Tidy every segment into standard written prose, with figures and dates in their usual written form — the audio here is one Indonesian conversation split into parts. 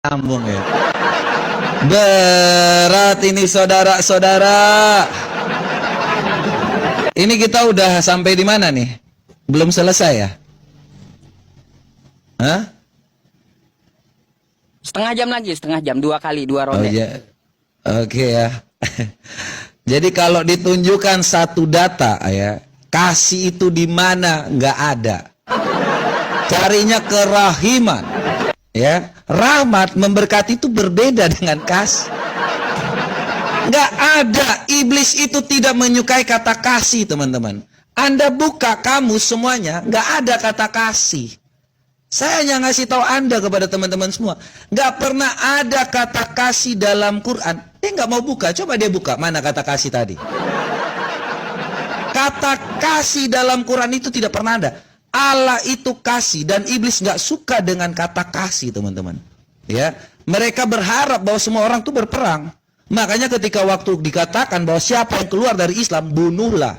Sambung ya. Berat ini saudara-saudara. Ini kita udah sampai di mana nih? Belum selesai ya? Hah? Setengah jam lagi, setengah jam, 2 kali, 2 Oh ronde. ya. Oke ya. Jadi kalau ditunjukkan satu data ya, kasih itu di mana nggak ada. Carinya kerahiman. Ya, rahmat memberkati itu berbeda dengan kasih. Nggak ada. Iblis itu tidak menyukai kata kasih, teman-teman. Anda buka kamus semuanya, nggak ada kata kasih. Saya hanya ngasih tahu Anda kepada teman-teman semua, nggak pernah ada kata kasih dalam Quran. Dia nggak mau buka, coba dia buka. Mana kata kasih tadi? Kata kasih dalam Quran itu tidak pernah ada. Allah itu kasih dan iblis nggak suka dengan kata kasih, teman-teman. Ya, mereka berharap bahwa semua orang itu berperang. Makanya ketika waktu dikatakan bahwa siapa yang keluar dari Islam, bunuhlah.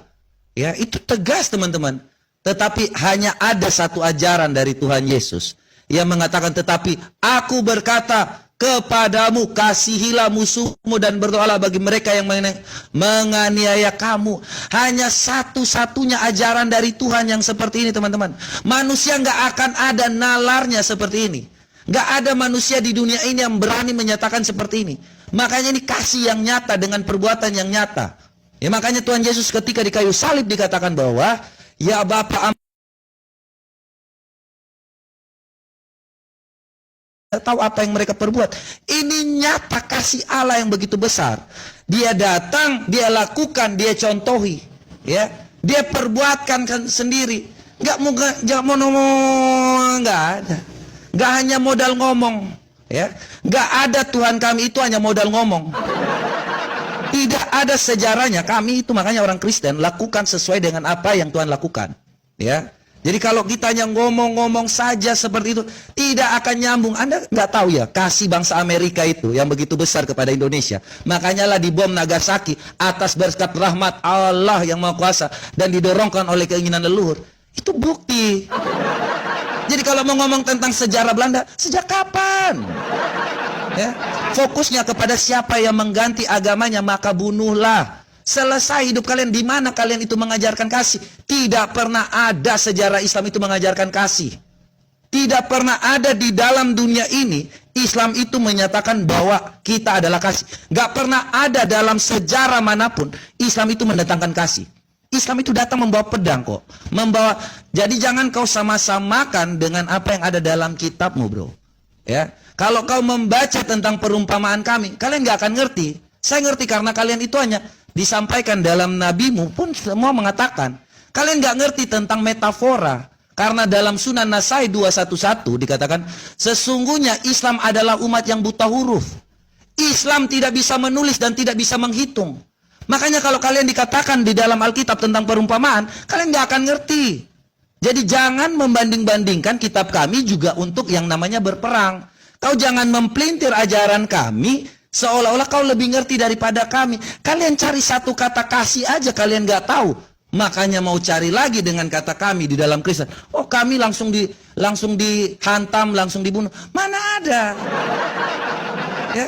Ya, itu tegas, teman-teman. Tetapi hanya ada satu ajaran dari Tuhan Yesus yang mengatakan, tetapi aku berkata kepadamu, kasihilah musuhmu dan berdoalah bagi mereka yang menganiaya kamu. Hanya satu-satunya ajaran dari Tuhan yang seperti ini, teman-teman. Manusia nggak akan ada nalarnya seperti ini. Nggak ada manusia di dunia ini yang berani menyatakan seperti ini. Makanya ini kasih yang nyata dengan perbuatan yang nyata. Ya, makanya Tuhan Yesus ketika di kayu salib dikatakan bahwa, ya Bapa, tahu apa yang mereka perbuat. Ini nyata kasih Allah yang begitu besar. Dia datang, dia lakukan, dia contohi, ya, dia perbuatkan sendiri. Nggak mau ngomong, nggak ada. Nggak hanya modal ngomong, ya. Nggak ada Tuhan kami itu hanya modal ngomong. Tidak ada sejarahnya. Kami itu makanya orang Kristen lakukan sesuai dengan apa yang Tuhan lakukan, ya. Jadi kalau kita hanya ngomong-ngomong saja seperti itu, tidak akan nyambung. Anda nggak tahu ya, kasih bangsa Amerika itu yang begitu besar kepada Indonesia. Makanya lah dibom Nagasaki atas berkat rahmat Allah yang Maha Kuasa dan didorongkan oleh keinginan leluhur. Itu bukti. Jadi kalau mau ngomong tentang sejarah Belanda, sejak kapan? Ya, fokusnya kepada siapa yang mengganti agamanya, maka bunuhlah. Selesai hidup kalian. Di mana kalian itu mengajarkan kasih? Tidak pernah ada sejarah Islam itu mengajarkan kasih. Tidak pernah ada di dalam dunia ini Islam itu menyatakan bahwa kita adalah kasih. Gak pernah ada dalam sejarah manapun Islam itu mendatangkan kasih. Islam itu datang membawa pedang kok. Membawa. Jadi jangan kau sama-samakan dengan apa yang ada dalam kitabmu, bro. Ya. Kalau kau membaca tentang perumpamaan kami, kalian gak akan ngerti. Saya ngerti karena kalian itu hanya disampaikan dalam nabimu pun semua mengatakan. Kalian nggak ngerti tentang metafora. Karena dalam Sunan Nasai 211 dikatakan, sesungguhnya Islam adalah umat yang buta huruf. Islam tidak bisa menulis dan tidak bisa menghitung. Makanya kalau kalian dikatakan di dalam Alkitab tentang perumpamaan, kalian nggak akan ngerti. Jadi jangan membanding-bandingkan kitab kami juga untuk yang namanya berperang. Kau jangan mempelintir ajaran kami seolah-olah kau lebih ngerti daripada kami. Kalian cari satu kata kasih aja kalian nggak tahu. Makanya mau cari lagi dengan kata kami di dalam Kristen. Oh, kami langsung dihantam, langsung dibunuh. Mana ada? Ya.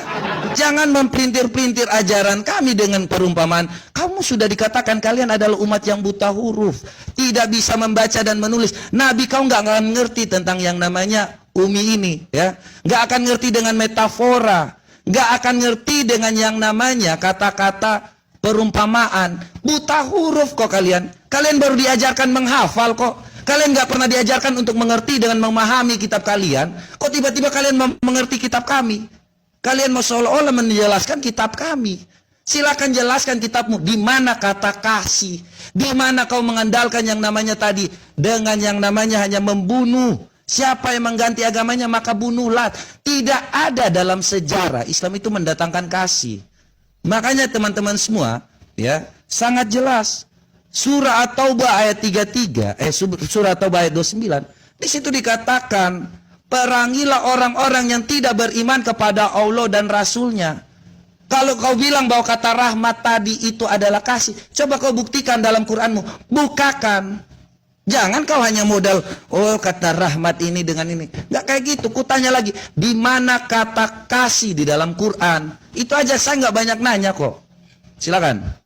Jangan mempelintir-pelintir ajaran kami dengan perumpamaan. Kamu sudah dikatakan kalian adalah umat yang buta huruf, tidak bisa membaca dan menulis. Nabi kau nggak akan ngerti tentang yang namanya umi ini, ya. Nggak akan ngerti dengan metafora. Nggak akan ngerti dengan yang namanya kata-kata perumpamaan. Buta huruf kok kalian. Kalian baru diajarkan menghafal kok. Kalian nggak pernah diajarkan untuk mengerti dengan memahami kitab kalian. Kok tiba-tiba kalian mengerti kitab kami? Kalian mau seolah-olah menjelaskan kitab kami. Silakan jelaskan kitabmu. Di mana kata kasih? Di mana kau mengandalkan yang namanya tadi dengan yang namanya hanya membunuh? Siapa yang mengganti agamanya maka bunuhlah. Tidak ada dalam sejarah Islam itu mendatangkan kasih. Makanya teman-teman semua, ya, sangat jelas. Surah At-Taubah ayat 33, surah At-Taubah ayat 29. Di situ dikatakan, perangilah orang-orang yang tidak beriman kepada Allah dan Rasulnya. Kalau kau bilang bahwa kata rahmat tadi itu adalah kasih, coba kau buktikan dalam Quranmu. Bukakan. Jangan kau hanya modal, oh kata rahmat ini dengan ini. Nggak kayak gitu. Kutanya lagi, di mana kata kasih di dalam Quran? Itu aja saya nggak banyak nanya kok. Silakan.